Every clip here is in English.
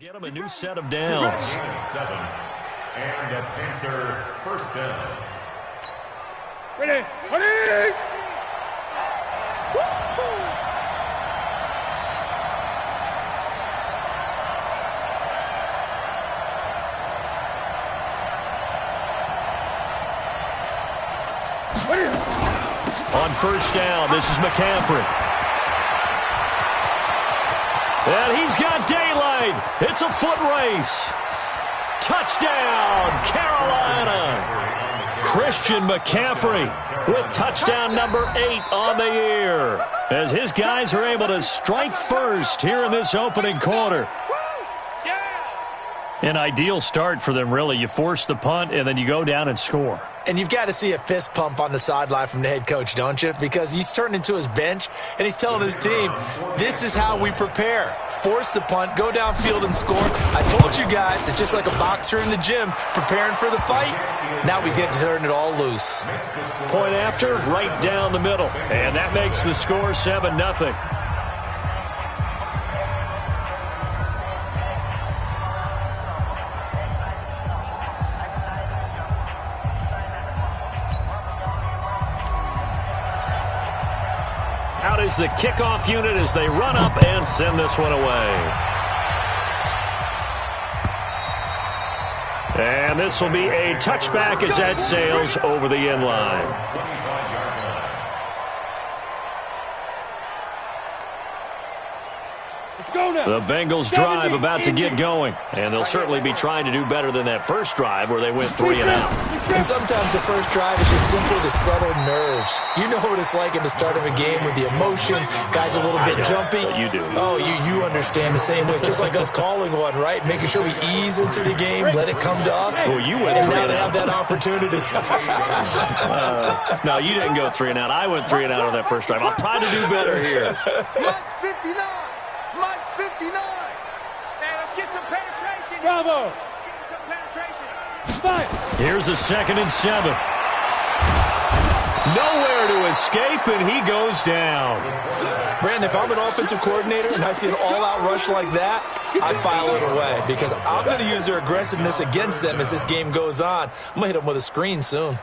Get him a new set of downs. 7, and a Panther first down. Ready, ready! On first down, this is McCaffrey. And he's got daylight. It's a foot race. Touchdown, Carolina. Christian McCaffrey with touchdown number 8 on the year, as his guys are able to strike first here in this opening quarter. An ideal start for them, really. You force the punt, and then you go down and score. And you've got to see a fist pump on the sideline from the head coach, don't you? Because he's turned into his bench, and he's telling his team, this is how we prepare. Force the punt, go downfield and score. I told you guys, it's just like a boxer in the gym preparing for the fight. Now we get to turn it all loose. Point after, right down the middle. And that makes the score 7-0. Out is the kickoff unit as they run up and send this one away. And this will be a touchback as that sails over the end line. The Bengals drive about to get going, and they'll certainly be trying to do better than that first drive where they went 3 and out. And sometimes the first drive is just simply to settle nerves. You know what it's like at the start of a game with the emotion, guys a little bit jumpy. But you do. Oh, you understand the same way. It's just like us calling one, right? Making sure we ease into the game, let it come to us. Well, you went and 3 now and they out. have that opportunity. No, you didn't go 3 and out. I went 3 and out on that first drive. I'll try to do better here. Mike's 59. Mike's 59. Hey, let's get some penetration. Bravo. Get some penetration. Here's a 2nd and 7. Nowhere to escape, and he goes down. Brandon, if I'm an offensive coordinator and I see an all-out rush like that, I file it away because I'm going to use their aggressiveness against them as this game goes on. I'm going to hit them with a screen soon.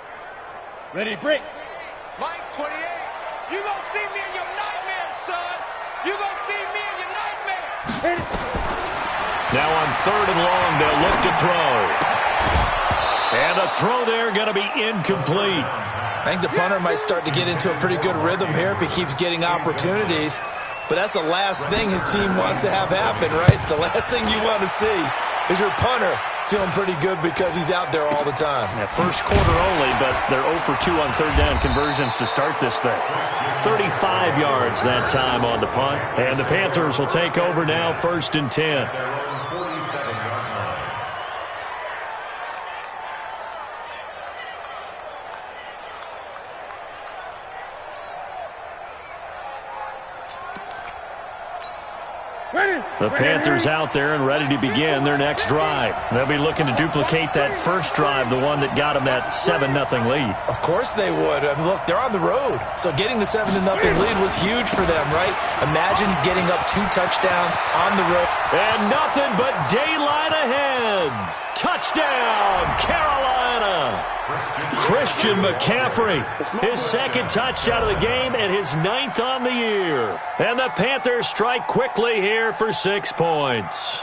Ready, break. Mike 28. You gonna see me in your nightmares, son. You gonna see me in your nightmares. Now on 3rd and long, they'll look to throw. And the throw there going to be incomplete. I think the punter might start to get into a pretty good rhythm here if he keeps getting opportunities. But that's the last thing his team wants to have happen, right? The last thing you want to see is your punter feeling pretty good because he's out there all the time. Yeah, first quarter only, but they're 0 for 2 on 3rd down conversions to start this thing. 35 yards that time on the punt. And the Panthers will take over now, 1st and 10. The Panthers out there and ready to begin their next drive. They'll be looking to duplicate that first drive, the one that got them that 7-0 lead. Of course they would. I mean, look, they're on the road. So getting the 7-0 lead was huge for them, right? Imagine getting up 2 touchdowns on the road. And nothing but daylight ahead. Touchdown, Carolina. Christian McCaffrey, his 2nd touchdown of the game and his 9th on the year. And the Panthers strike quickly here for 6 points.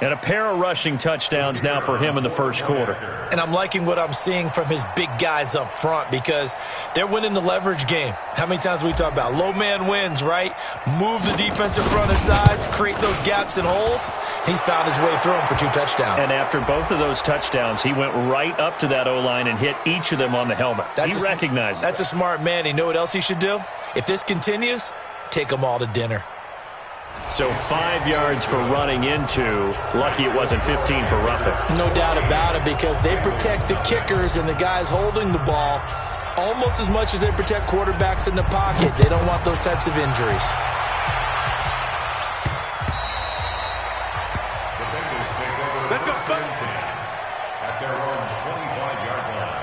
And a pair of rushing touchdowns now for him in the first quarter. And I'm liking what I'm seeing from his big guys up front because they're winning the leverage game. How many times we talk about low man wins, right? Move the defensive front aside, create those gaps and holes. He's found his way through them for 2 touchdowns. And after both of those touchdowns, he went right up to that O-line and hit each of them on the helmet. He recognizes That's a smart man. You know what else he should do? If this continues, take them all to dinner. So 5 yards for running into. Lucky it wasn't 15 for roughing. No doubt about it because they protect the kickers and the guys holding the ball almost as much as they protect quarterbacks in the pocket. They don't want those types of injuries. Let's go, Spud. At their own 25-yard line.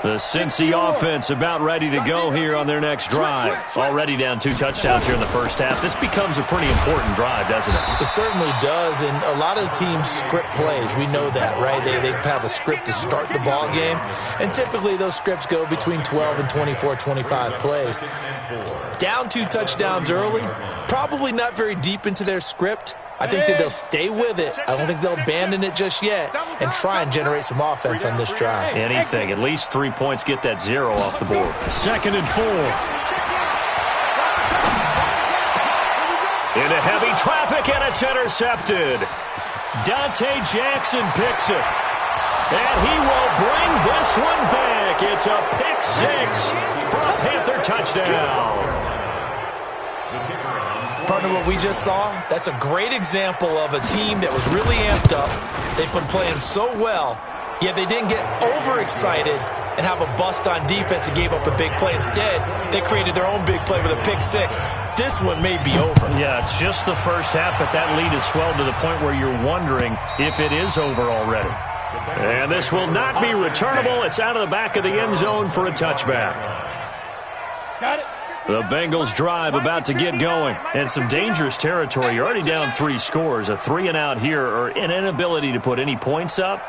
The Cincy offense about ready to go here on their next drive. Already down 2 touchdowns here in the first half. This becomes a pretty important drive, doesn't it? It certainly does, and a lot of teams script plays. We know that, right? They have a script to start the ball game, and typically those scripts go between 12 and 24, 25 plays. Down 2 touchdowns early, probably not very deep into their script. I think that they'll stay with it. I don't think they'll abandon it just yet and try and generate some offense on this drive. Anything. At least 3 points get that 0 off the board. 2nd and 4. Into heavy traffic, and it's intercepted. Dante Jackson picks it. And he will bring this one back. It's a pick 6 for a Panther touchdown. Partner, what we just saw, that's a great example of a team that was really amped up. They've been playing so well, yet they didn't get overexcited and have a bust on defense and gave up a big play. Instead, they created their own big play with a pick 6. This one may be over. Yeah, it's just the first half, but that lead has swelled to the point where you're wondering if it is over already. And this will not be returnable. It's out of the back of the end zone for a touchback. Got it. The Bengals drive about to get going. And some dangerous territory. You're already down 3 scores. A 3-and-out here, or an inability to put any points up.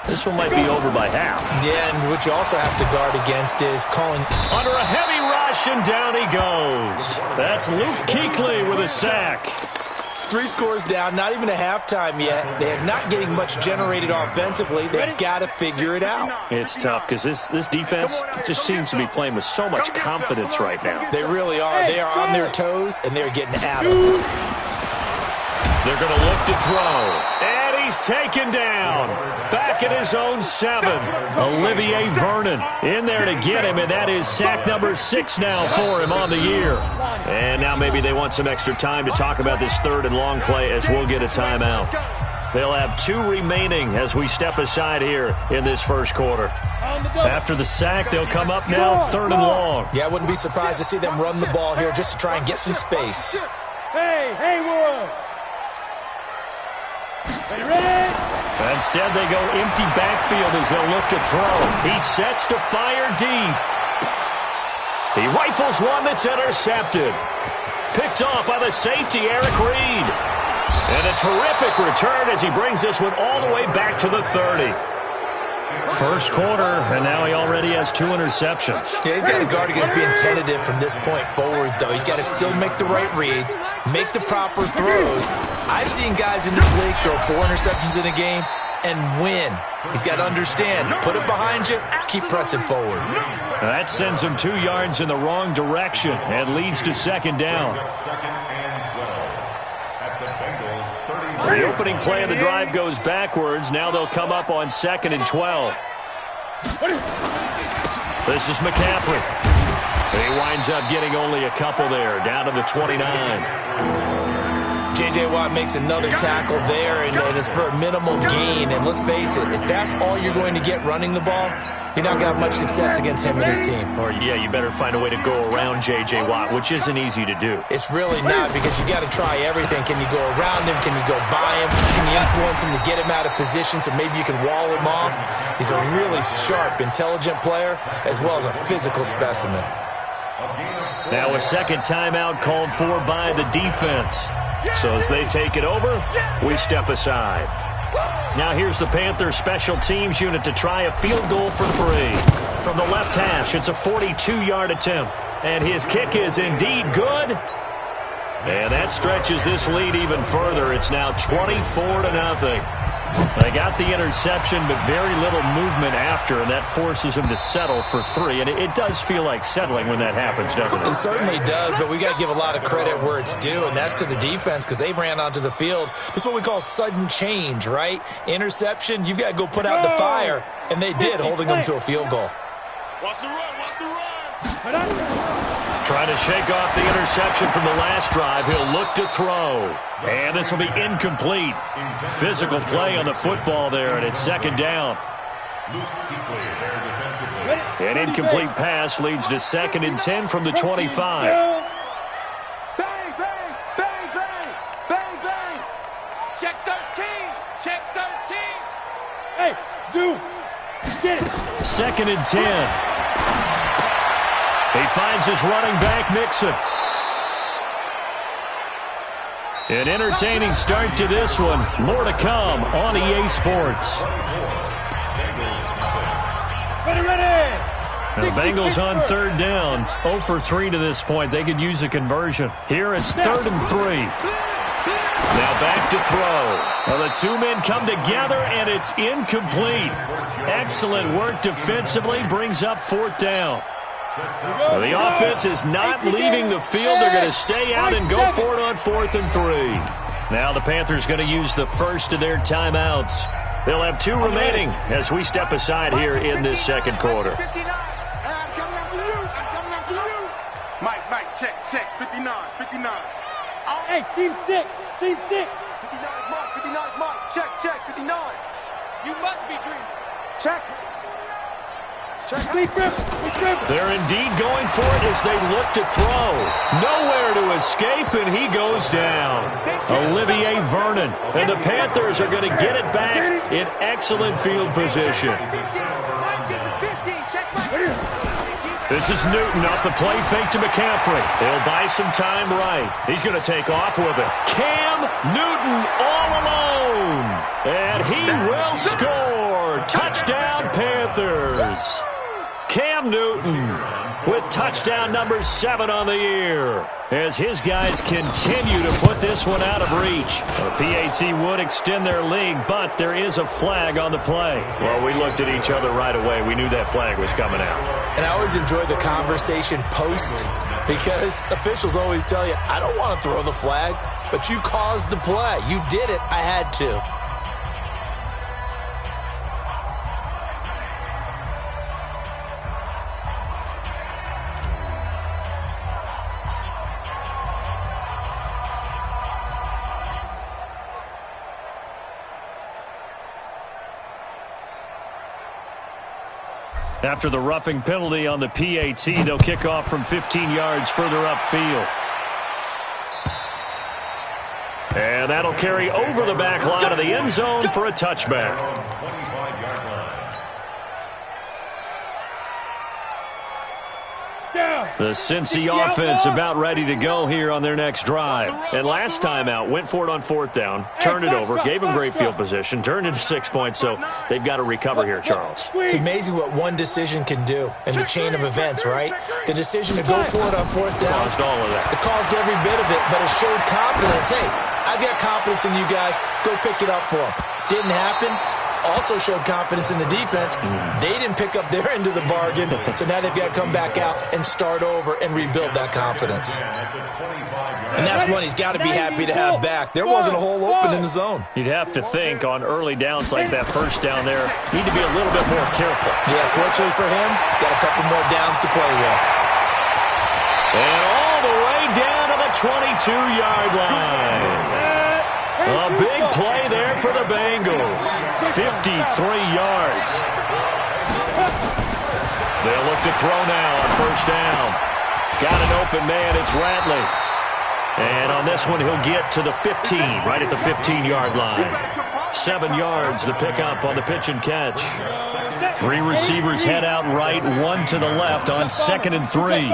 This one might be over by half. Yeah, and what you also have to guard against is calling under a heavy rush, and down he goes. That's Luke Kuechly with a sack. 3 scores down, not even a halftime yet. They're not getting much generated offensively. They've got to figure it out. It's tough because this defense just seems to be playing with so much confidence right now. They really are. They are on their toes, and they're getting at them. They're going to look to throw. And he's taken down. Back at his own 7. Olivier Vernon in there to get him, and that is sack number 6 now for him on the year. And now maybe they want some extra time to talk about this 3rd and long play as we'll get a timeout. They'll have 2 remaining as we step aside here in this first quarter. After the sack, they'll come up now 3rd and long. Yeah, I wouldn't be surprised to see them run the ball here just to try and get some space. Hey, Haywood. Ready? Instead, they go empty backfield as they'll look to throw. He sets to fire deep. He rifles one that's intercepted. Picked off by the safety, Eric Reed. And a terrific return as he brings this one all the way back to the 30. First quarter, and now he already has 2 interceptions. Yeah, he's got to guard against being tentative from this point forward, though. He's got to still make the right reads, make the proper throws. I've seen guys in this league throw 4 interceptions in a game and win. He's got to understand, put it behind you, keep pressing forward. That sends him 2 yards in the wrong direction and leads to 2nd down. The opening play of the drive goes backwards. Now they'll come up on 2nd and 12. This is McCaffrey. He winds up getting only a couple there, down to the 29. J.J. Watt makes another tackle there, and it's for a minimal gain. And let's face it, if that's all you're going to get running the ball, you're not going to have much success against him and his team. Or, yeah, you better find a way to go around J.J. Watt, which isn't easy to do. It's really not, because you got to try everything. Can you go around him? Can you go by him? Can you influence him to get him out of position so maybe you can wall him off? He's a really sharp, intelligent player, as well as a physical specimen. Now a second timeout called for by the defense. So as they take it over, we step aside. Now here's the Panther special teams unit to try a field goal for 3. From the left hash, it's a 42-yard attempt. And his kick is indeed good. And that stretches this lead even further. It's now 24-0. They got the interception, but very little movement after, and that forces him to settle for 3. And it does feel like settling when that happens, doesn't it? It certainly does, but we got to give a lot of credit where it's due, and that's to the defense, because they ran onto the field. This is what we call sudden change, right? Interception, you've got to go put out the fire, and they did, holding them to a field goal. Watch the run, watch the run. Trying to shake off the interception from the last drive. He'll look to throw. And this will be incomplete. Physical play on the football there, and it's 2nd down. An incomplete pass leads to 2nd and 10 from the 25. Bang, bang, bang, bang, bang, bang. Check 13, check 13. Hey, Zoo. Get it. 2nd and 10. He finds his running back, Mixon. An entertaining start to this one. More to come on EA Sports. Ready. The Bengals on 3rd down. 0 for 3 to this point. They could use a conversion. Here it's 3rd and 3. Now back to throw. Well, the two men come together, and it's incomplete. Excellent work defensively. Brings up 4th down. Well, the offense is not leaving the field. They're going to stay out and go for it on 4th and 3. Now the Panthers going to use the first of their timeouts. They'll have 2 remaining as we step aside here in this 2nd quarter. I'm coming after you. Mike, check. 59. Hey, seam 6. 59 Mike. Check. 59. You must be dreaming. Check. They're indeed going for it as they look to throw. Nowhere to escape, and he goes down. Olivier Vernon. And the Panthers are going to get it back in excellent field position. This is Newton off the play fake to McCaffrey. He'll buy some time right. He's going to take off with it. Cam Newton all alone. And he will score. Touchdown, Panthers. Cam Newton with touchdown number 7 on the year as his guys continue to put this one out of reach. The PAT would extend their lead, but there is a flag on the play. Well, we looked at each other right away. We knew that flag was coming out. And I always enjoy the conversation post because officials always tell you, I don't want to throw the flag, but you caused the play. You did it. I had to. After the roughing penalty on the PAT, they'll kick off from 15 yards further upfield. And that'll carry over the back line of the end zone for a touchback. The Cincy offense about ready to go here on their next drive. And last time out, went for it on 4th down, turned it over, gave them great field position, turned into 6 points, so they've got to recover here, Charles. It's amazing what one decision can do in the chain of events, right? The decision to go for it on 4th down. Caused all of that. It caused every bit of it, but it showed confidence. Hey, I've got confidence in you guys. Go pick it up for them. Didn't happen. Also showed confidence in the defense. They didn't pick up their end of the bargain, so now they've got to come back out and start over and rebuild that confidence. And that's one he's got to be happy to have back. There wasn't a hole open in the zone. You'd have to think on early downs like that first down there, need to be a little bit more careful. Yeah, fortunately for him, got a couple more downs to play with. And all the way down to the 22-yard line. A big play there for the Bengals. 53 yards. They'll look to throw now on 1st down. Got an open man. It's Ratley. And on this one, he'll get to the 15, right at the 15-yard line. 7 yards, the pickup on the pitch and catch. 3 receivers head out right, 1 to the left on 2nd and 3.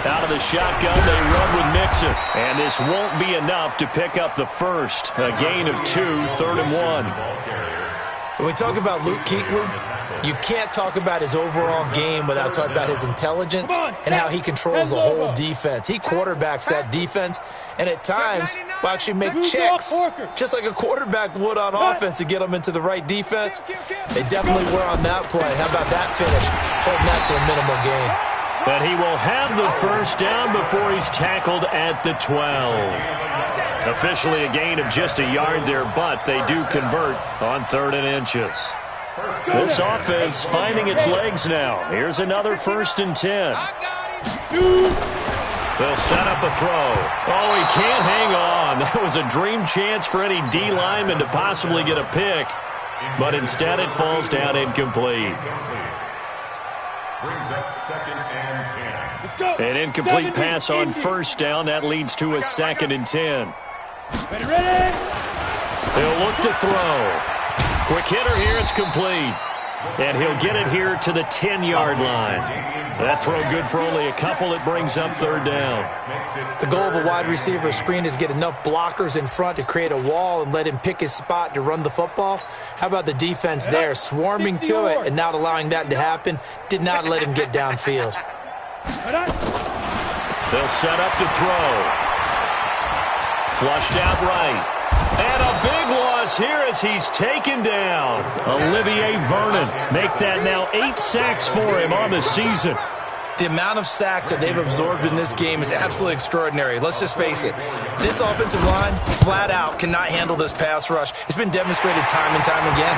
Out of the shotgun, they run with Mixon. And this won't be enough to pick up the first. A gain of 2, 3rd and 1. When we talk about Luke Kuechly, you can't talk about his overall game without talking about his intelligence and how he controls the whole defense. He quarterbacks that defense, and at times will actually make checks just like a quarterback would on offense to get them into the right defense. They definitely were on that play. How about that finish? Holding that to a minimal gain. But he will have the first down before he's tackled at the 12. Officially a gain of just a yard there, but they do convert on 3rd and inches. This offense finding its legs now. Here's another 1st and 10. They'll set up a throw. Oh, he can't hang on. That was a dream chance for any D lineman to possibly get a pick, but instead it falls down incomplete. Brings up 2nd and 10. An incomplete pass on 1st down. That leads to a 2nd and 10. Ready? They'll look to throw. Quick hitter here. It's complete. And he'll get it here to the 10-yard line. That throw good for only a couple. It brings up third down. The goal of a wide receiver screen is get enough blockers in front to create a wall and let him pick his spot to run the football. How about the defense there, swarming to it and not allowing that to happen? Did not let him get downfield. They'll set up to throw. Flushed out right. And a big loss here as he's taken down. Olivier Vernon. Make that now 8 sacks for him on the season. The amount of sacks that they've absorbed in this game is absolutely extraordinary. Let's just face it. This offensive line, flat out, cannot handle this pass rush. It's been demonstrated time and time again.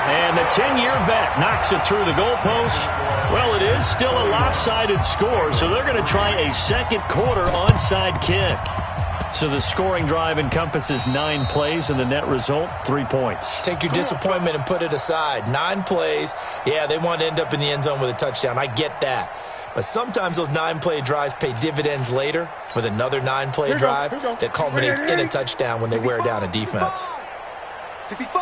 And the 10-year vet knocks it through the goalpost. Well, it is still a lopsided score, so they're going to try a second quarter onside kick. So the scoring drive encompasses 9 plays, and the net result, 3 points. Take your disappointment and put it aside. 9 plays. Yeah, they want to end up in the end zone with a touchdown. I get that. But sometimes those 9-play drives pay dividends later with another 9-play drive that culminates in a touchdown when they wear down a defense. 65.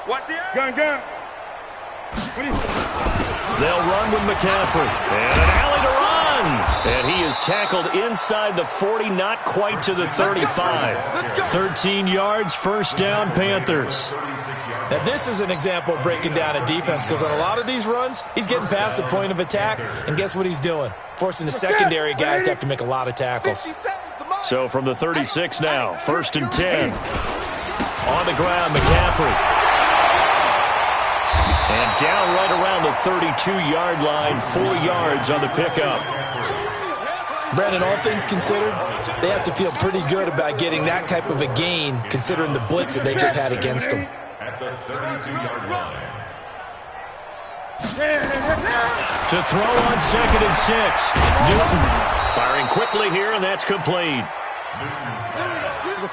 Watch the air. Gun. They'll run with McCaffrey. And an alley to run. And he is tackled inside the 40, not quite to the 35. 13 yards, first down, Panthers. Now, this is an example of breaking down a defense because on a lot of these runs, he's getting past the point of attack, and guess what he's doing? Forcing the secondary guys to have to make a lot of tackles. So from the 36 now, 1st and 10. On the ground, McCaffrey. And down right around the 32-yard line, 4 yards on the pickup. Brandon, all things considered, they have to feel pretty good about getting that type of a gain considering the blitz that they just had against them. At the 32-yard line. To throw on 2nd and 6. Newton firing quickly here, and that's complete.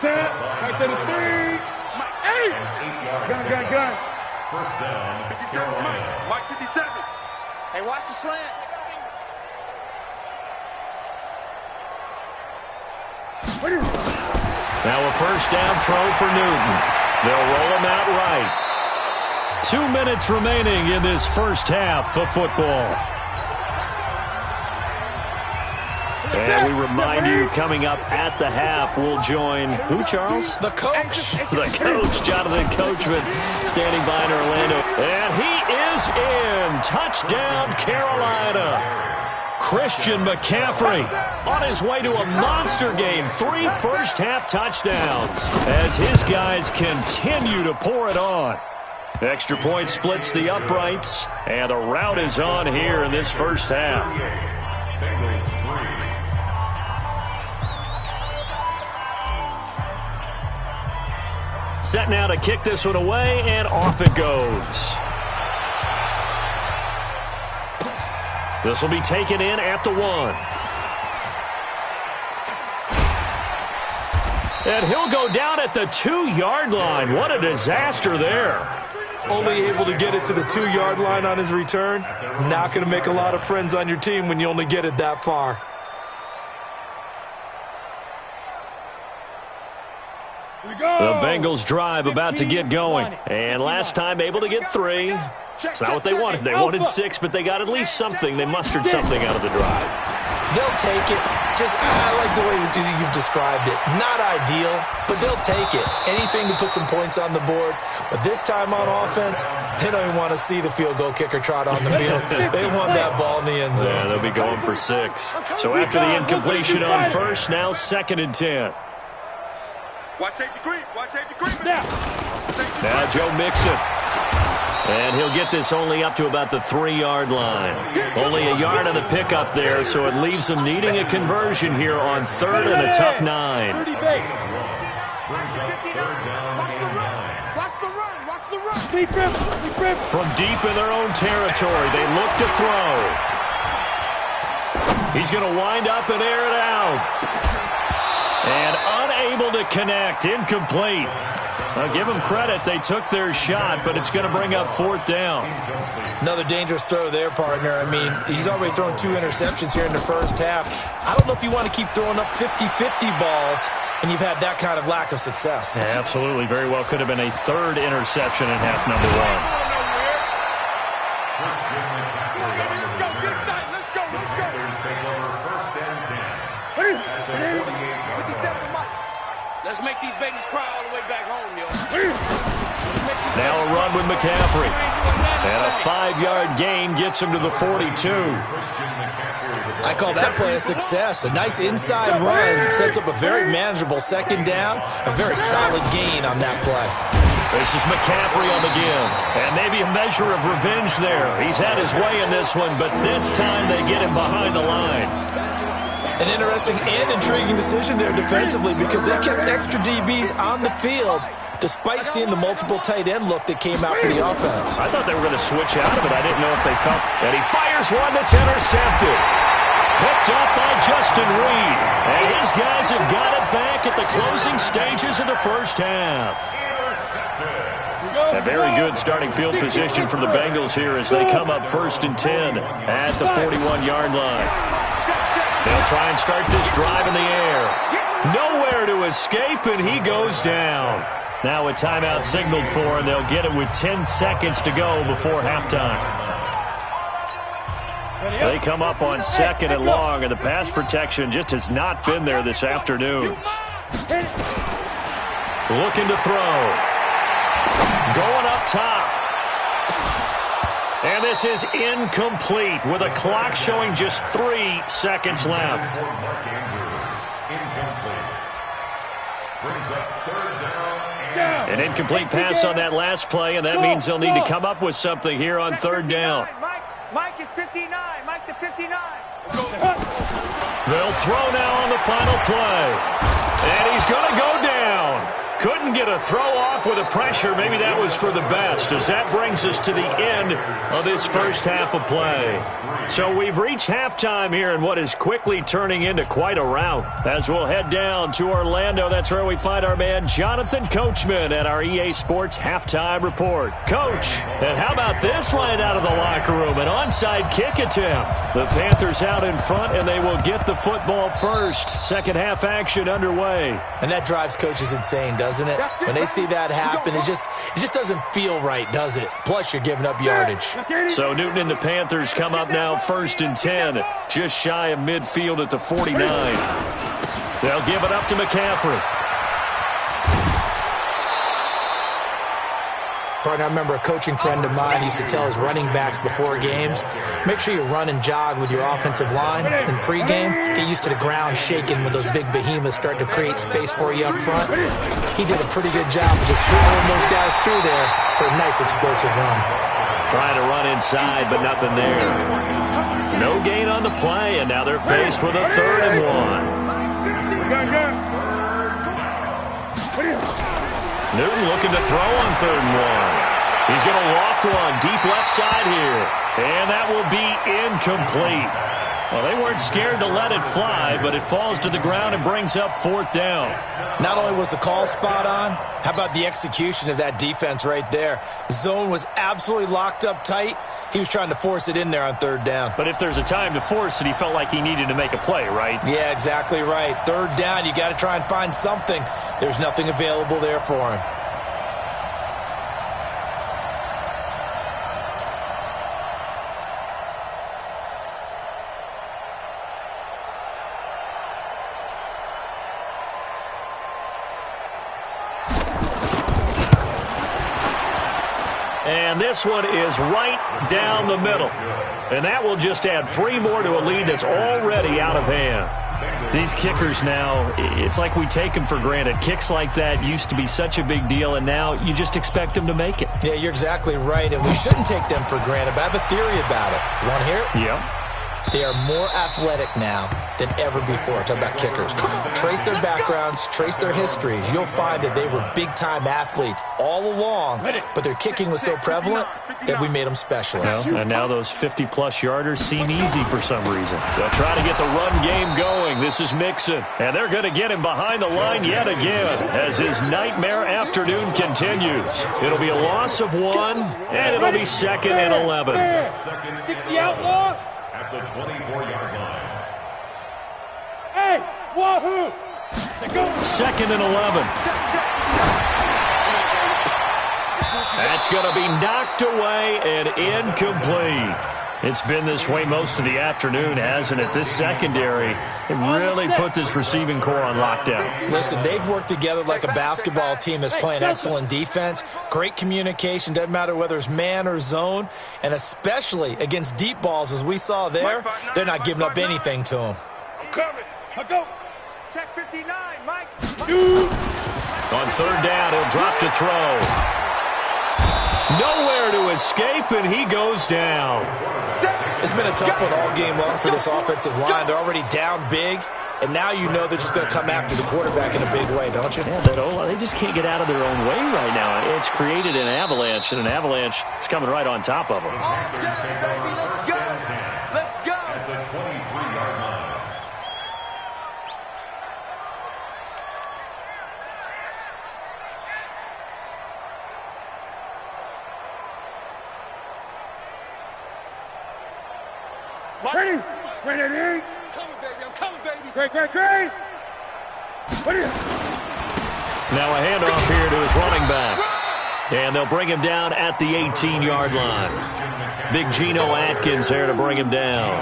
Back to the 3. Gun. First down, 57, Mike 57. Hey, watch the slant. Now a first down throw for Newton. They'll roll him out right. 2 minutes remaining in this first half of football. And we remind you, coming up at the half, we'll join who, Charles? The coach. The coach, Jonathan Coachman, standing by in Orlando. And he is in. Touchdown, Carolina. Christian McCaffrey on his way to a monster game. 3 first-half touchdowns as his guys continue to pour it on. Extra point splits the uprights, and a rout is on here in this first half. Set now to kick this one away, and off it goes. This will be taken in at the 1. And he'll go down at the 2-yard line. What a disaster there. Only able to get it to the 2-yard line on his return. Not going to make a lot of friends on your team when you only get it that far. The Bengals drive about to get going. And last time able to get 3. It's not what they wanted. They wanted 6, but they got at least something. They mustered something out of the drive. They'll take it. I like the way you've described it. Not ideal, but they'll take it. Anything to put some points on the board. But this time on offense, they don't even want to see the field goal kicker trot on the field. They want that ball in the end zone. Yeah, they'll be going for 6. So after the incompletion on first, now 2nd and 10. Watch safety creep. Now Joe Mixon. And he'll get this only up to about the 3-yard line. Only a yard on the pickup there, so it leaves them needing a conversion here on 3rd and a tough 9. Watch the run. From deep in their own territory, they look to throw. He's going to wind up and air it out. And unable to connect, incomplete. I'll give them credit. They took their shot, but it's going to bring up 4th down. Another dangerous throw there, partner. I mean, he's already thrown 2 interceptions here in the first half. I don't know if you want to keep throwing up 50-50 balls, and you've had that kind of lack of success. Yeah, absolutely. Very well could have been a 3rd interception in half number 1. Let's make these babies cry all the way back home, yo. Now a run with McCaffrey. And a 5-yard gain gets him to the 42. I call that play a success. A nice inside run sets up a very manageable 2nd down. A very solid gain on that play. This is McCaffrey on the give. And maybe a measure of revenge there. He's had his way in this one, but this time they get him behind the line. An interesting and intriguing decision there defensively because they kept extra DBs on the field despite seeing the multiple tight end look that came out for the offense. I thought they were going to switch out of it. I didn't know if they felt that. He fires one that's intercepted. Picked up by Justin Reed. And his guys have got it back at the closing stages of the first half. A very good starting field position for the Bengals here as they come up 1st and 10 at the 41-yard line. They'll try and start this drive in the air. Nowhere to escape, and he goes down. Now a timeout signaled for, and they'll get it with 10 seconds to go before halftime. They come up on 2nd and long, and the pass protection just has not been there this afternoon. Looking to throw. Going up top. And this is incomplete with a clock showing just 3 seconds left. An incomplete pass on that last play, and that means they'll need to come up with something here on 3rd down. Mike is 59. Mike the 59. They'll throw now on the final play. And he's going to go down. Couldn't get a throw off with the pressure. Maybe that was for the best, as that brings us to the end of this first half of play. So we've reached halftime here in what is quickly turning into quite a rout. As we'll head down to Orlando, that's where we find our man Jonathan Coachman at our EA Sports Halftime Report. Coach, and how about this right out of the locker room? An onside kick attempt. The Panthers out in front, and they will get the football first. Second half action underway. And that drives coaches insane, doesn't it? When they see that happen, it just doesn't feel right, does it? Plus, you're giving up yardage. So Newton and the Panthers come up now 1st and 10, just shy of midfield at the 49. They'll give it up to McCaffrey. Partner, I remember a coaching friend of mine used to tell his running backs before games, make sure you run and jog with your offensive line in pregame. Get used to the ground shaking when those big behemoths start to create space for you up front. He did a pretty good job of just throwing those guys through there for a nice explosive run. Trying to run inside, but nothing there. No gain on the play, and now they're faced with a 3rd and 1. Newton looking to throw on 3rd and 1. He's going to loft one deep left side here, and that will be incomplete. Well, they weren't scared to let it fly, but it falls to the ground and brings up 4th down. Not only was the call spot on, how about the execution of that defense right there? The zone was absolutely locked up tight. He was trying to force it in there on 3rd down. But if there's a time to force it, he felt like he needed to make a play, right? Yeah, exactly right. 3rd down, you got to try and find something. There's nothing available there for him. And this one is right down the middle. And that will just add 3 more to a lead that's already out of hand. These kickers now, it's like we take them for granted. Kicks like that used to be such a big deal, and now you just expect them to make it. Yeah, you're exactly right, and we shouldn't take them for granted. But I have a theory about it. You want to hear it? Yeah. They are more athletic now than ever before. Talk about kickers. Trace their backgrounds, trace their histories. You'll find that they were big-time athletes all along, but their kicking was so prevalent that we made them specialists. Well, and now those 50-plus yarders seem easy for some reason. They'll try to get the run game going. This is Mixon, and they're going to get him behind the line yet again as his nightmare afternoon continues. It'll be a loss of 1, and it'll be 2nd and 11. 60 outlaw. At the 24-yard line. Hey, wahoo! 2nd and 11. That's going to be knocked away and incomplete. It's been this way most of the afternoon, hasn't it? This secondary, they've really put this receiving core on lockdown. Listen, they've worked together like a basketball team that's playing excellent defense. Great communication, doesn't matter whether it's man or zone, and especially against deep balls, as we saw there, they're not giving up anything to them. I'm coming. I go. Check 59, Mike. On 3rd down, he'll drop to throw. Nowhere to escape, and he goes down. It's been a tough one all game long for this offensive line. They're already down big, and now you know they're just going to come after the quarterback in a big way, don't you? Yeah, they just can't get out of their own way right now. It's created an avalanche, and an avalanche is coming right on top of them. Let's go. Let's go. At the 23-yard line. Ready? Ready? Coming, baby. I'm coming, baby. Great. Ready? Now a handoff here to his running back. And they'll bring him down at the 18-yard line. Big Geno Atkins there to bring him down.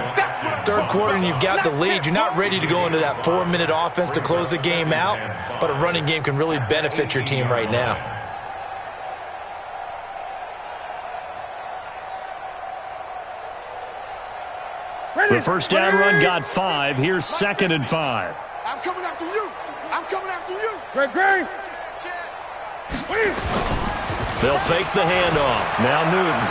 3rd quarter and you've got the lead. You're not ready to go into that 4-minute offense to close the game out, but a running game can really benefit your team right now. The first down run got 5. Here's 2nd and 5. I'm coming after you. Great. They'll fake the handoff. Now Newton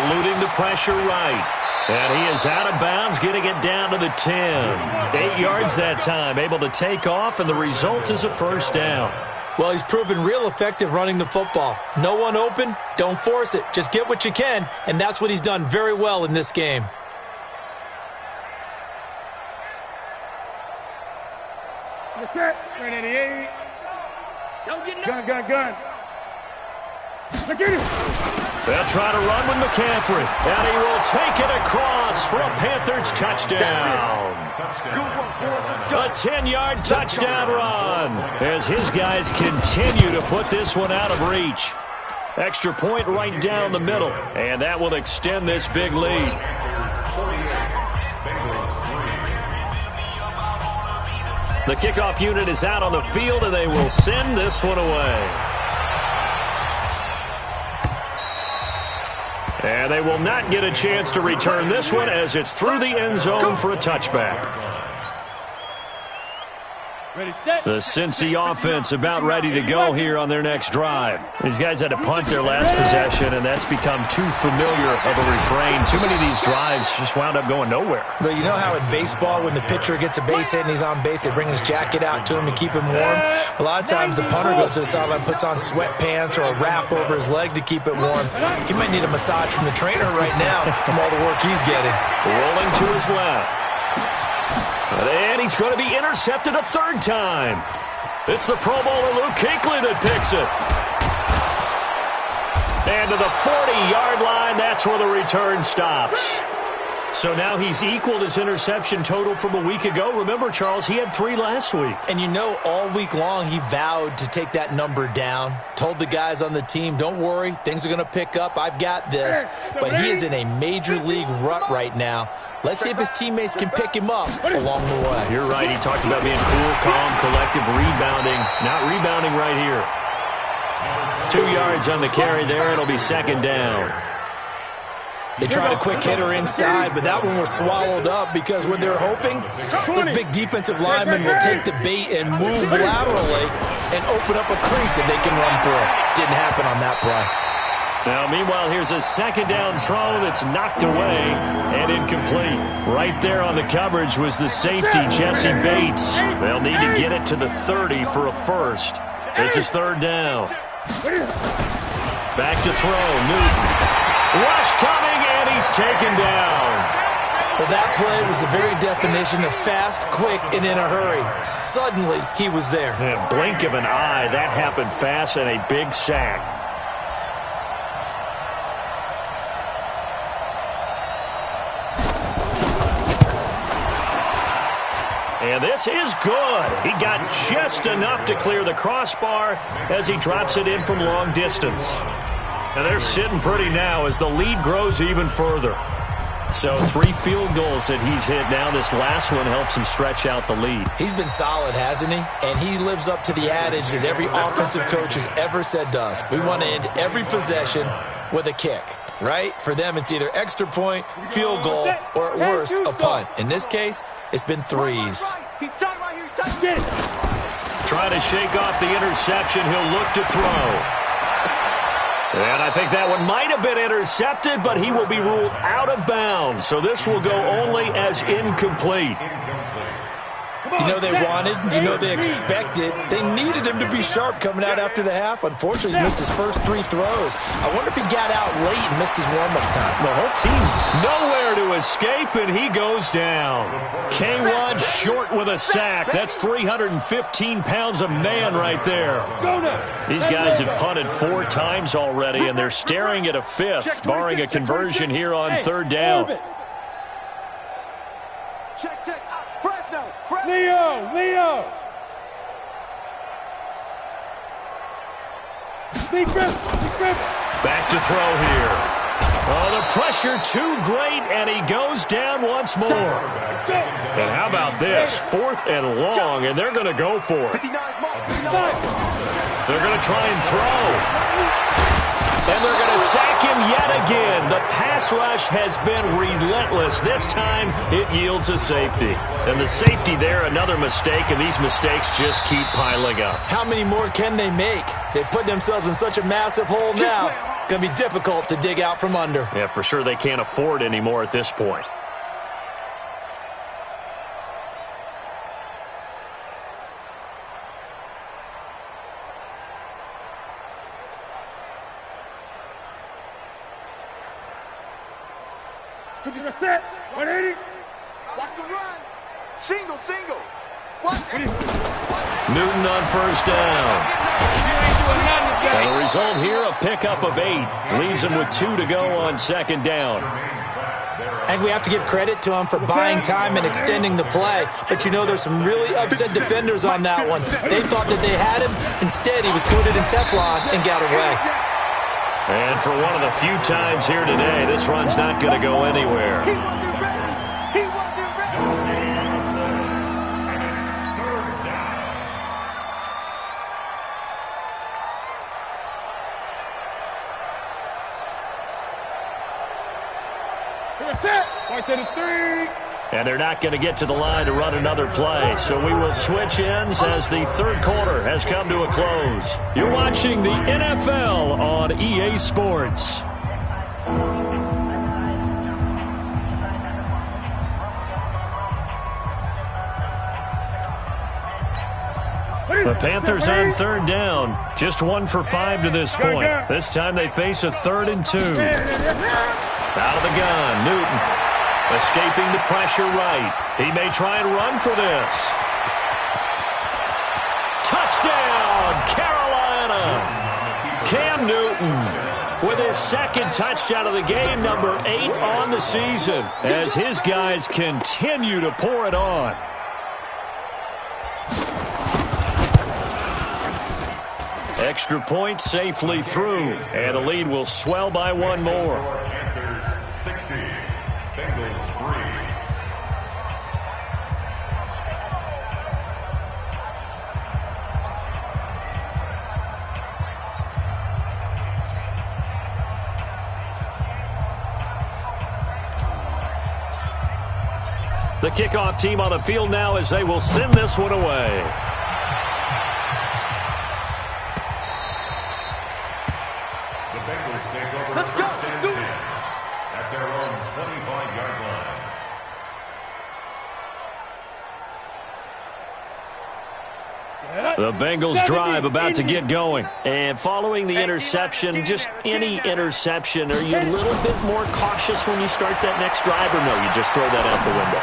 eluding the pressure right. And he is out of bounds, getting it down to the 10. 8 yards that time, able to take off, and the result is a first down. Well, he's proven real effective running the football. No one open, don't force it. Just get what you can, and that's what he's done very well in this game. Gun. Look at it. They'll try to run with McCaffrey, and he will take it across for a Panthers touchdown. A 10-yard touchdown run as his guys continue to put this one out of reach. Extra point right down the middle, and that will extend this big lead. The kickoff unit is out on the field, and they will send this one away. And they will not get a chance to return this one as it's through the end zone for a touchback. Ready, set. The Cincy offense about ready to go here on their next drive. These guys had to punt their last possession, and that's become too familiar of a refrain. Too many of these drives just wound up going nowhere. But you know how in baseball, when the pitcher gets a base hit and he's on base, they bring his jacket out to him to keep him warm? A lot of times the punter goes to the sideline, puts on sweatpants or a wrap over his leg to keep it warm. He might need a massage from the trainer right now from all the work he's getting. Rolling to his left. And he's going to be intercepted a 3rd time. It's the Pro Bowler Luke Kuechly that picks it. And to the 40-yard line, that's where the return stops. So now he's equaled his interception total from a week ago. Remember, Charles, he had 3 last week. And you know, all week long he vowed to take that number down. Told the guys on the team, don't worry, things are going to pick up. I've got this. But he is in a major league rut right now. Let's see if his teammates can pick him up along the way. You're right. He talked about being cool, calm, collective, rebounding. Not rebounding right here. 2 yards on the carry there. It'll be 2nd down. They tried a quick hitter inside, but that one was swallowed up because what they're hoping, this big defensive lineman will take the bait and move laterally and open up a crease that they can run through. Didn't happen on that play. Now, meanwhile, here's a second down throw that's knocked away and incomplete. Right there on the coverage was the safety, Jesse Bates. They'll need to get it to the 30 for a first. This is third down. Back to throw, Newton. Rush coming, and he's taken down. Well, that play was the very definition of fast, quick, and in a hurry. Suddenly, he was there. In a blink of an eye, that happened fast, and a big sack. And this is good. He got just enough to clear the crossbar as he drops it in from long distance. And they're sitting pretty now as the lead grows even further. So 3 field goals that he's hit now. This last one helps him stretch out the lead. He's been solid, hasn't he? And he lives up to the adage that every offensive coach has ever said to us. We want to end every possession with a kick, right? For them, it's either extra point, field goal, or at worst, a punt. In this case, it's been threes. Trying to shake off the interception. He'll look to throw. And I think that one might have been intercepted, but he will be ruled out of bounds. So this will go only as incomplete. You know they wanted, you know they expected. They needed him to be sharp coming out after the half. Unfortunately, he's missed his first 3 throws. I wonder if he got out late and missed his warm-up time. The whole team nowhere to escape, and he goes down. K1 short with a sack. That's 315 pounds a man right there. These guys have punted 4 times already, and they're staring at a 5th, barring a conversion here on third down. Check. Fresno. Leo. Back to throw here. Oh, the pressure too great, and he goes down once more. And how about this? 4th and long, and they're going to go for it. They're going to try and throw. And they're going to sack him yet again. The pass rush has been relentless. This time, it yields a safety. And the safety there, another mistake, and these mistakes just keep piling up. How many more can they make? They put themselves in such a massive hole now. Going to be difficult to dig out from under. Yeah, for sure they can't afford anymore at this point. Set. 180. Watch the run. Single. Watch it. Newton on first down. And the result here, a pickup of 8. Leaves him with 2 to go on second down. And we have to give credit to him for buying time and extending the play. But you know there's some really upset defenders on that one. They thought that they had him. Instead, he was coated in Teflon and got away. And for one of the few times here today, this run's not going to go anywhere. And they're not going to get to the line to run another play. So we will switch ends as the third quarter has come to a close. You're watching the NFL on EA Sports. The Panthers on third down. Just 1 for 5 to this point. This time they face a 3rd and 2. Out of the gun, Newton. Escaping the pressure right. He may try and run for this. Touchdown, Carolina! Cam Newton with his 2nd touchdown of the game, number 8 on the season, as his guys continue to pour it on. Extra point safely through, and the lead will swell by 1 more. Panthers 60, Bengals 3. The kickoff team on the field now as they will send this one away. The Bengals take The Bengals drive about to get going. And following the interception, just any interception, are you a little bit more cautious when you start that next drive, or no, you just throw that out the window?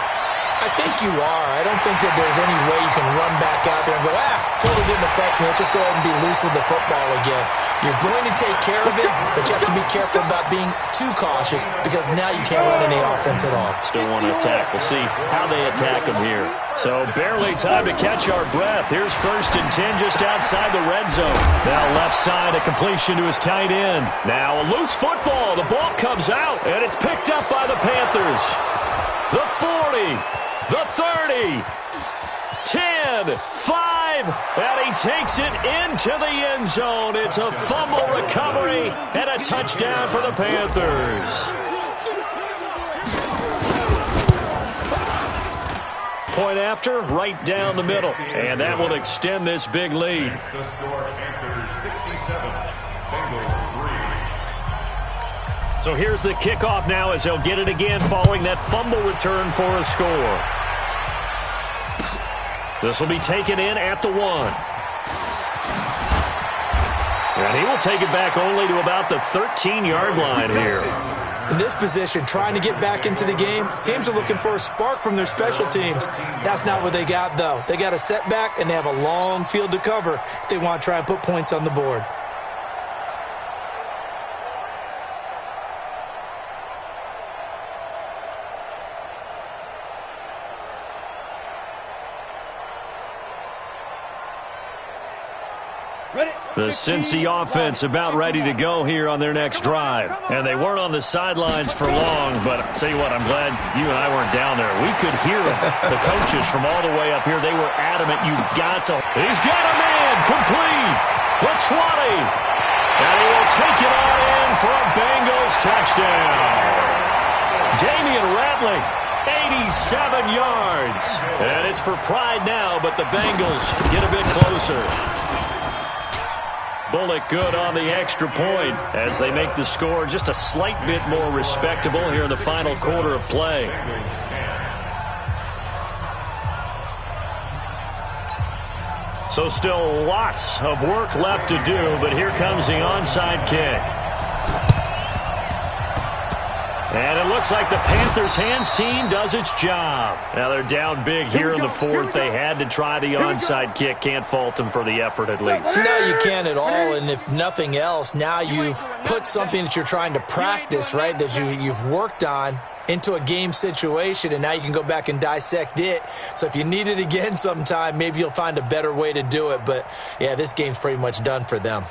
I think you are. I don't think that there's any way you can run back out there and go, totally didn't affect me. Let's just go ahead and be loose with the football again. You're going to take care of it, but you have to be careful about being too cautious because now you can't run any offense at all. Still want to attack. We'll see how they attack them here. So barely time to catch our breath. Here's 1st and 10 just outside the red zone. Now left side, a completion to his tight end. Now a loose football. The ball comes out, and it's picked up by the Panthers. The 40, the 30, 10, 5, and he takes it into the end zone. It's a fumble recovery and a touchdown for the Panthers. Point after, right down the middle. And that will extend this big lead. The score, Panthers 67, Bengals 3. So here's the kickoff now as they'll get it again following that fumble return for a score. This will be taken in at the 1. And he will take it back only to about the 13-yard line here. In this position, trying to get back into the game, teams are looking for a spark from their special teams. That's not what they got, though. They got a setback, and they have a long field to cover if they want to try and put points on the board. The Cincy offense about ready to go here on their next drive. And they weren't on the sidelines for long, but I'll tell you what, I'm glad you and I weren't down there. We could hear them. The coaches from all the way up here, they were adamant. You've got to. He's got a man complete. The 20. And he will take it on in for a Bengals touchdown. Damian Ratley, 87 yards. And it's for pride now, but the Bengals get a bit closer. Bullock good on the extra point as they make the score just a slight bit more respectable here in the final quarter of play. So still lots of work left to do, but here comes the onside kick. And it looks like the Panthers' hands team does its job. Now they're down big here in the 4th. They had to try the onside kick. Can't fault them for the effort at least. No, you can't at all. And if nothing else, now you've put something that you're trying to practice, right, that you've worked on into a game situation, and now you can go back and dissect it. So if you need it again sometime, maybe you'll find a better way to do it. But, yeah, this game's pretty much done for them.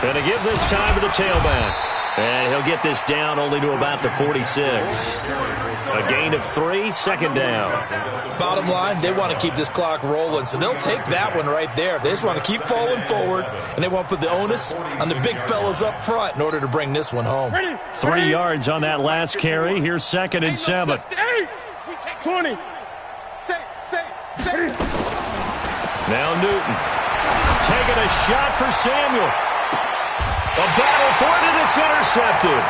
Going to give this time to the tailback. And he'll get this down only to about the 46. A gain of 3, 2nd down. Bottom line, they want to keep this clock rolling, so they'll take that one right there. They just want to keep falling forward, and they want to put the onus on the big fellas up front in order to bring this one home. 3 yards on that last carry. Here's 2nd and 7. 20. Now Newton taking a shot for Samuel. A battle for it, and it's intercepted.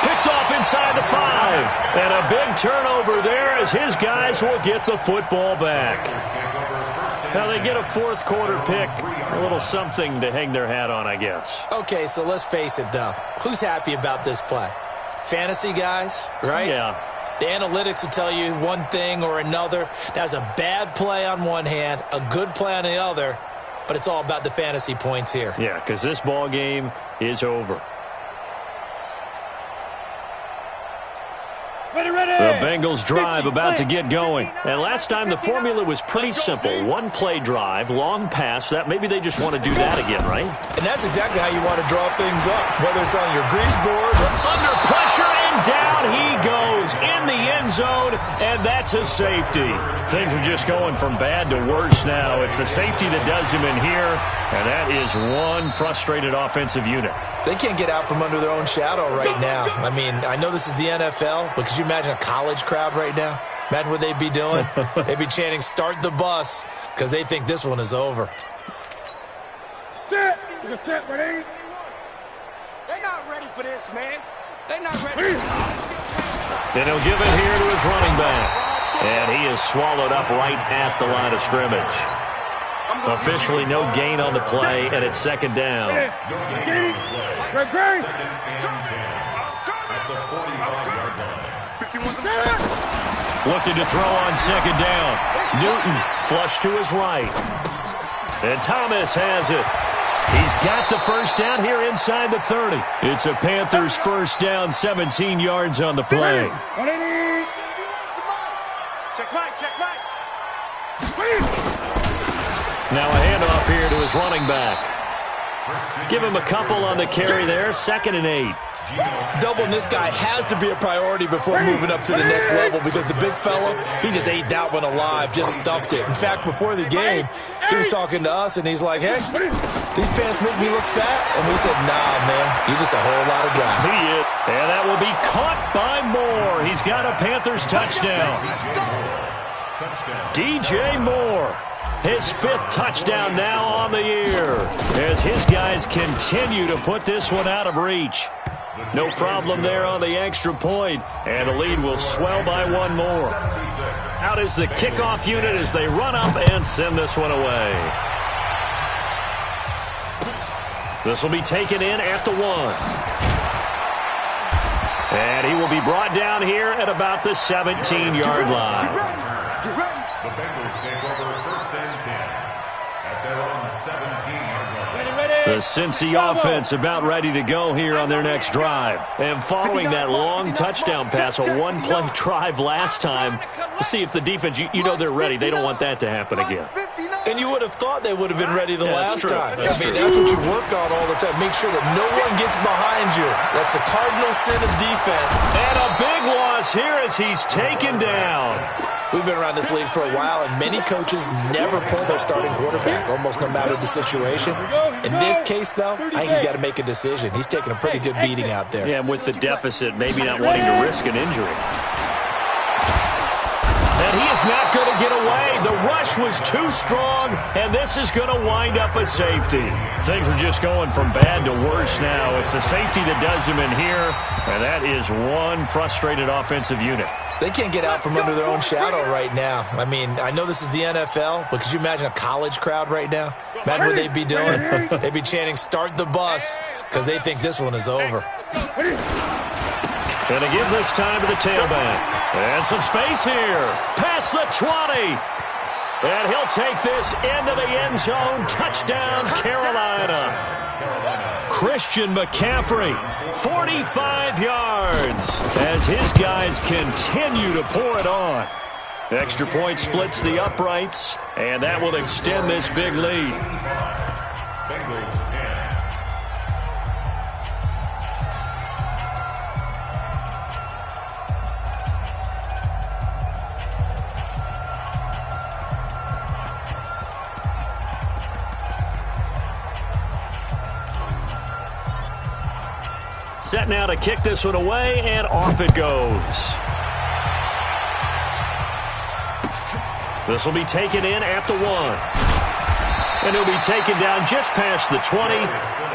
Picked off inside the 5. And a big turnover there as his guys will get the football back. Now they get a 4th quarter pick. A little something to hang their hat on, I guess. Okay, so let's face it, though. Who's happy about this play? Fantasy guys, right? Yeah. The analytics will tell you one thing or another. That's a bad play on one hand, a good play on the other. But it's all about the fantasy points here. Yeah, because this ball game is over. The Bengals drive about to get going. And last time the formula was pretty simple. 1 play drive, long pass. That maybe they just want to do that again, right? And that's exactly how you want to draw things up, whether it's on your grease board. Under pressure, and down he goes in the end zone, and that's a safety. Things are just going from bad to worse now. It's a safety that does him in here, and that is one frustrated offensive unit. They can't get out from under their own shadow right now. I mean, I know this is the NFL, but could you imagine a college crowd right now? Imagine what they'd be doing. They'd be chanting, "Start the bus," because they think this one is over. Set. Ready? They're not ready for this, man. They're not ready. And he'll give it here to his running back. And he is swallowed up right at the line of scrimmage. Officially no gain on the play, and it's second down. Looking to throw on second down. Newton flush to his right. And Thomas has it. He's got the first down here inside the 30. It's a Panthers first down, 17 yards on the play. Check right. Now a handoff here to his running back. Give him a couple on the carry there, 2nd and 8. Doubling this guy has to be a priority before moving up to the next level because the big fella, he just ate that one alive, just stuffed it. In fact, before the game, he was talking to us, and he's like, hey, these pants make me look fat. And we said, nah, man, you're just a whole lot of guy. He is. And that will be caught by Moore. He's got a Panthers touchdown. DJ Moore. His 5th touchdown now on the year as his guys continue to put this one out of reach. No problem there on the extra point, and the lead will swell by one more. Out is the kickoff unit as they run up and send this one away. This will be taken in at the 1. And he will be brought down here at about the 17-yard line. The Bengals take over 1st and 10 at their own 17-yard line. The Cincy offense about ready to go here on their next drive. And following that long touchdown pass, a one-play drive last time, to see if the defense, you know they're ready. They don't want that to happen again. And you would have thought they would have been ready the last time. That's that's what you work on all the time. Make sure that no one gets behind you. That's the cardinal sin of defense. And a big loss here as he's taken down. We've been around this league for a while, and many coaches never pull their starting quarterback, almost no matter the situation. In this case, though, I think he's got to make a decision. He's taking a pretty good beating out there. Yeah, and with the deficit, maybe not wanting to risk an injury. And he is not going to get away. The rush was too strong, and this is going to wind up a safety. Things are just going from bad to worse now. It's a safety that does him in here, and that is one frustrated offensive unit. They can't get out from under their own shadow right now. I mean, I know this is the NFL, but could you imagine a college crowd right now? Imagine what they'd be doing. They'd be chanting, start the bus, because they think this one is over. Going to give this time to the tailback. And some space here. Past the 20. And he'll take this into the end zone. Touchdown, Carolina. Christian McCaffrey, 45 yards, as his guys continue to pour it on. Extra point splits the uprights, and that will extend this big lead. Bengals 10. Set now to kick this one away, and off it goes. This will be taken in at the 1. And he'll be taken down just past the 20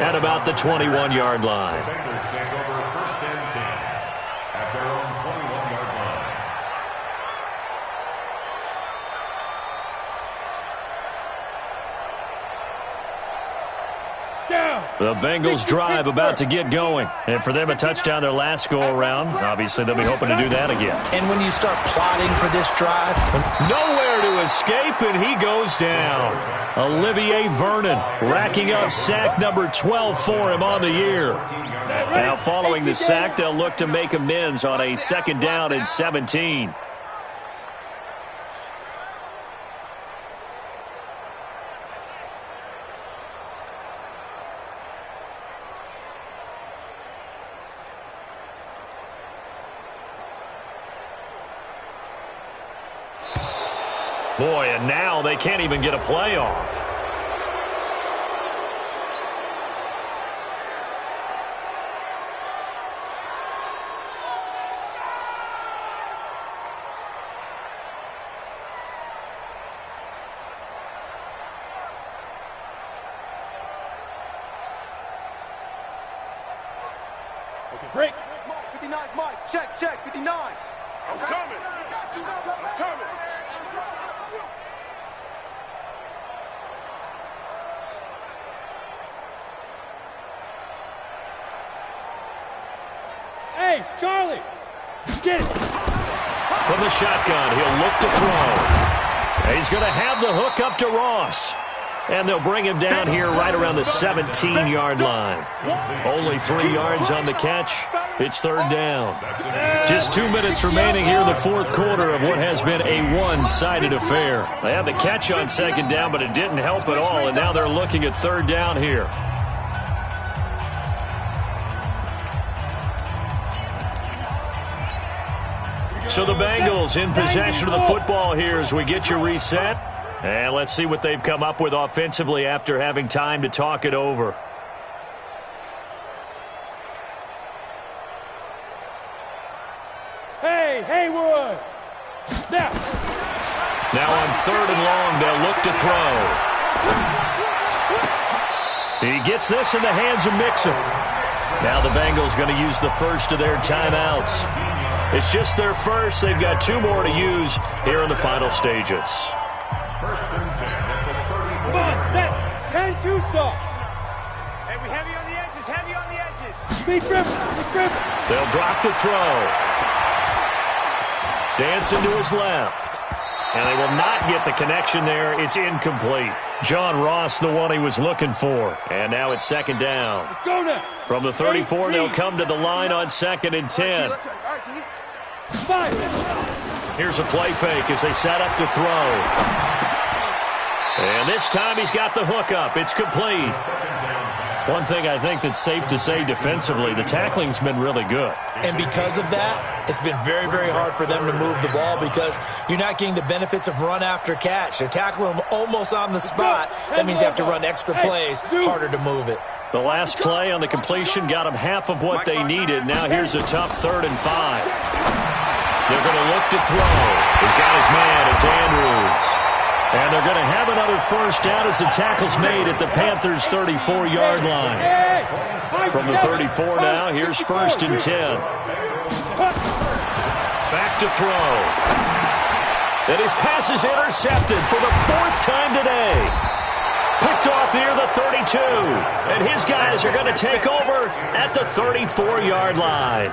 at about the 21-yard line. The Bengals take over 1st and 10 at their own 21-yard line. The Bengals drive about to get going. And for them, a touchdown their last go-around. Obviously, they'll be hoping to do that again. And when you start plotting for this drive, nowhere to escape, and he goes down. Olivier Vernon racking up sack number 12 for him on the year. Now, following the sack, they'll look to make amends on a 2nd down and 17. Boy, and now they can't even get a playoff. Break. 59's Mike. Check, 59. I'm coming. I'm coming. Hey, Charlie, get it. From the shotgun, he'll look to throw. He's going to have the hook up to Ross. And they'll bring him down here right around the 17-yard line. Only 3 yards on the catch. It's third down. Just 2 minutes remaining here in the fourth quarter of what has been a one-sided affair. They had the catch on second down, but it didn't help at all, and now they're looking at third down here. So the Bengals in possession of the football here as we get you reset. And let's see what they've come up with offensively after having time to talk it over. Hey, Haywood. Now on third and long, they'll look to throw. He gets this in the hands of Mixon. Now the Bengals going to use the first of their timeouts. It's just their first. They've got 2 more to use here in the final stages. First and 10 at the 34. Come on, set. 10-2 soft. Hey, we heavy on the edges, heavy on the edges. Big grip. They'll drop the throw. Dancing to his left. And they will not get the connection there. It's incomplete. John Ross, the one he was looking for. And now it's second down. Let's go now. From the 34, they'll come to the line on second and 10. 5. Here's a play fake as they set up to throw. And this time he's got the hook up. It's complete. One thing I think that's safe to say defensively, the tackling's been really good. And because of that, it's been very, very hard for them to move the ball because you're not getting the benefits of run after catch. They're tackling them almost on the spot. That means you have to run extra plays, harder to move it. The last play on the completion got them half of what they needed. Now here's a tough 3rd and 5. They're going to look to throw. He's got his man. It's Andrews. And they're going to have another first down as the tackle's made at the Panthers' 34-yard line. From the 34 now, here's 1st and 10. Back to throw. And his pass is intercepted for the 4th time today. Picked off near the 32. And his guys are going to take over at the 34-yard line.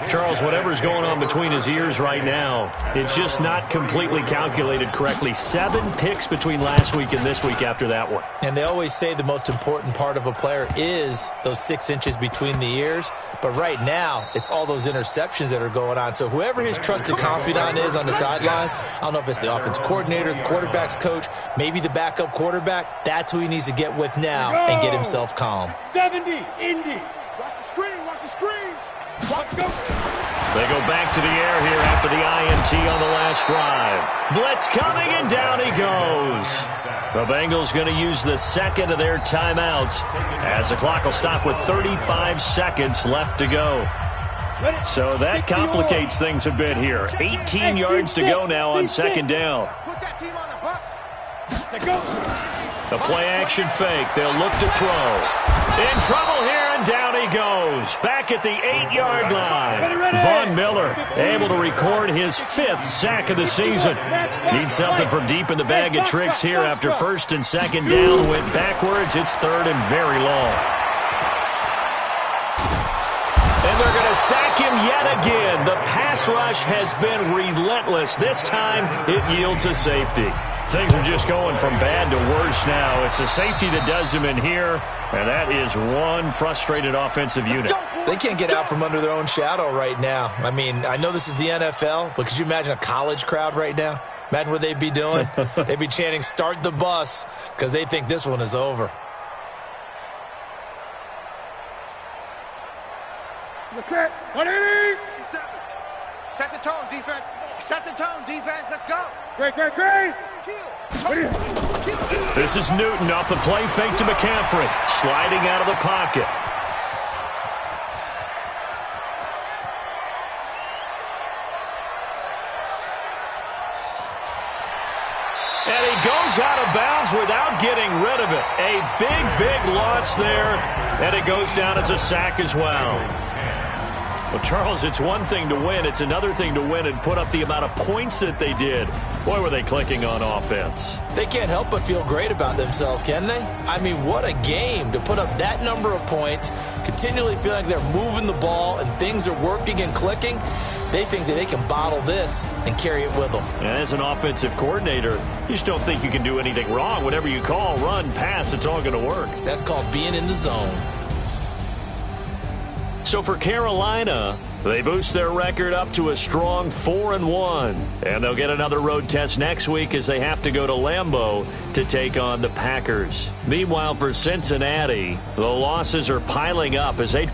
Charles, whatever's going on between his ears right now, it's just not completely calculated correctly. 7 picks between last week and this week after that one. And they always say the most important part of a player is those 6 inches between the ears. But right now, it's all those interceptions that are going on. So whoever his trusted confidant is on the sidelines, I don't know if it's the offense coordinator, the quarterback's coach, maybe the backup quarterback, that's who he needs to get with now and get himself calm. 70, Indy. Watch the screen, watch the screen. Let's go. They go back to the air here after the INT on the last drive. Blitz coming, and down he goes. The Bengals going to use the second of their timeouts as the clock will stop with 35 seconds left to go. So that complicates things a bit here. 18 yards to go now on second down. Put that team on the bus. Let's go. The play action fake. They'll look to throw. In trouble here, and down he goes. Back at the 8-yard line. Von Miller able to record his 5th sack of the season. Needs something from deep in the bag of tricks here after 1st and 2nd down. Went backwards. It's 3rd and very long. And they're going to sack him yet again. The pass rush has been relentless. This time it yields a safety. Things are just going from bad to worse now. It's a safety that does them in here, and that is one frustrated offensive unit. They can't get out from under their own shadow right now. I mean, I know this is the NFL, but could you imagine a college crowd right now? Imagine what they'd be doing. They'd be chanting, "Start the bus," because they think this one is over. Set the tone, defense. Set the tone, defense. Let's go. Great. This is Newton off the play fake to McCaffrey. Sliding out of the pocket. And he goes out of bounds without getting rid of it. A big loss there. And it goes down as a sack as well. Well, Charles, it's one thing to win. It's another thing to win and put up the amount of points that they did. Boy, were they clicking on offense. They can't help but feel great about themselves, can they? I mean, what a game to put up that number of points, continually feel like they're moving the ball and things are working and clicking. They think that they can bottle this and carry it with them. And as an offensive coordinator, you just don't think you can do anything wrong. Whatever you call, run, pass, it's all going to work. That's called being in the zone. So for Carolina, they boost their record up to a strong 4-1. And they'll get another road test next week as they have to go to Lambeau to take on the Packers. Meanwhile, for Cincinnati, the losses are piling up as they